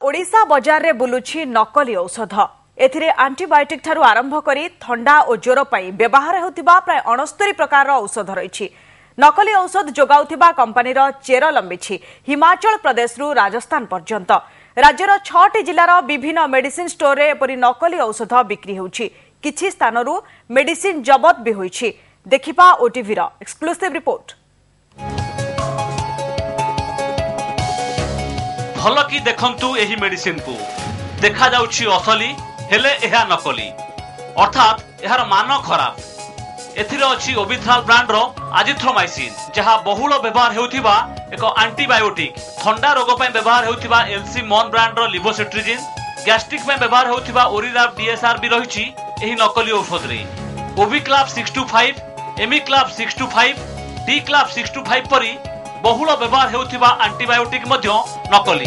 ओडिशा बजार रे बुलुछि नकली औषध एथिरे एंटीबायोटिक ठारू आरंभ करी थंडा और ज्वर पई व्यवहार हेउतिबा प्राय 69 प्रकार औषध रहिछि। नकली औषध जोगाउथिबा कंपनीर चेर लंबिछि हिमाचल प्रदेश रु राजस्थान पर्यंत। राज्यर 6टी जिल्लार विभिन्न मेडिसिन स्टोर रे एपरि नकली औषध बिक्री होउछि। किछि स्थानरु मेडिसिन जबत भी होइछि। देखिबा ओटीवी रो एक्सक्लूसिव रिपोर्ट। भल कि देखंतु एही मेडिसिन को देखा जाउछि असली हेले एहा नकली अर्थात एहार मान खराब। एथिरे अछि ओबिथ्राल ब्रांड रो आजिथ्रोमाइसिन जहा बहुल व्यवहार हेउथिबा एक एंटीबायोटिक। थंडा रोग पय व्यवहार हेउथिबा एलसी मॉन ब्रांड रो लिवोसिट्रिजिन। गैस्ट्रिक पय व्यवहार हेउथिबा ओरिराप डीएसआर भी रहिछि एही नकली औषध रे। ओबिक्लाप 625, एमिक्लाप 625, डीक्लाप 625 परी बहुल व्यवहार हेउथिबा एंटीबायोटिक मध्य नकली।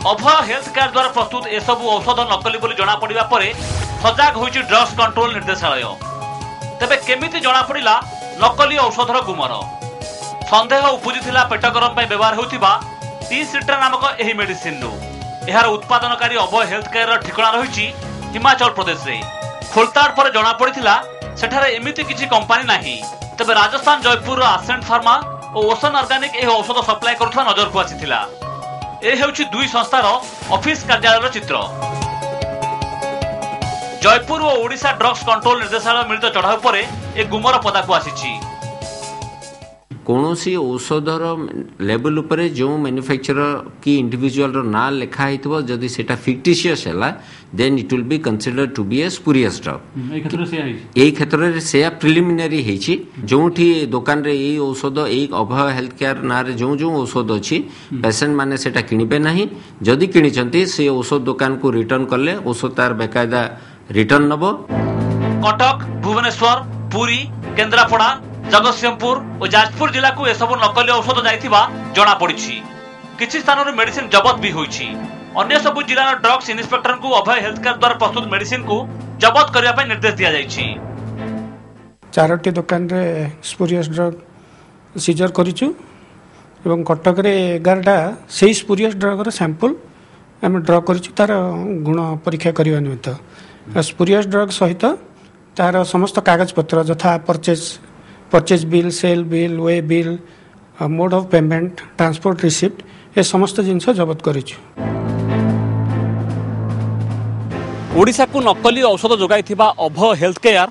अभय हेल्थ केयर द्वारा प्रस्तुत एसबू औषध नकली बोली जना पड़िबा परे सजाग होइछि ड्रग्स कंट्रोल निर्देशालय। तेबे केमिति जना पड़िला नकली औषधर गुमर? संदेह उपजिथिला पेट गरम पय व्यवहार हेउथिबा टी सिट्रा नामक एही मेडिसिन नु। एहार उत्पादनकारी अभय हेल्थ केयर ठिकाना रहिछि हिमाचल प्रदेश रे। खोलताड़ पर जना पड़िथिला सेठारे एमिति किछि कंपनी नाही। तेबे राजस्थान जयपुर आसेंट फार्मा और ओशन ऑर्गेनिक एही औषध सप्लाई करुथबा नजर को आसीथिला। ए हेउछि दुई संस्थार ऑफिस कार्यालय चित्र। जयपुर और ओडिशा ड्रग्स कंट्रोल निर्देशालय मिलित चढ़ाऊ पर ए गुमर पदा को आसीछि। कौनसी औषधर लेवल उपरे जो मैन्युफैक्चरर की इंडिविजुअल ना लिखा है जदि सेटा फिक्टिशियस है then it will be considered to be a spurious drug. ए क्षेत्र से प्रिलिमिनरी है जोठी दुकान रे ए औषध ए अभय हेल्थ केयर ना रे जो जो औषध अच्छी पेसेंट माने सेटा किनिबे नहीं। जदि किनिचंती से औषध दुकान को रिटर्न कले औषध तार बेकायदा रिटर्न नबो। कटक, भुवनेश्वर, पुरी, केन्द्रापड़ा, जगतसिंहपुर और जाजपुर जिला को एसबू नकली औषध जाइथिबा जना पड़िछि। किछि स्थान मेडिसिन जबत भी होइछि। अन्य सबु जिलार ड्रग्स इन्स्पेक्टर को अभय हेल्थ केयर द्वारा प्रस्तुत मेडिसिन को जबत करिया पय निर्देश दिया जाइछि। 4टी दुकान रे स्पुरियस ड्रग सीजर करिछु एवं कटक रे 11टा सेही स्पुरियस ड्रग रो सैंपल हम ड्र करिछु तार गुण परीक्षा करिवा निमित्त। स्पुरियस ड्रग सहित तार समस्त कागज पत्र यथा purchase bill, sale bill, way bill, mode of payment, transport receipt ये समस्त जिनस जबत करिछु। ओडिशा को नकली औषध जोगाइथिबा अभय हेल्थ केयर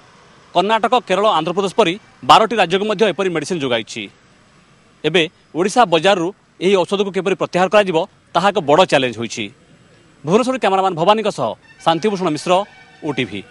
कर्नाटक, केरल, आंध्र प्रदेश परी 12टी राज्य को मध्य एपरी मेडिसिन जोगाइछि। एबे ओडिशा बजार रु एही औषध को केपरी प्रत्याहार करा जिवो ताहा एक बड़ चैलेंज होइछि। भुवनेश्वर कैमरामैन भवानी सह शांतिभूषण मिश्र, ओटीवी।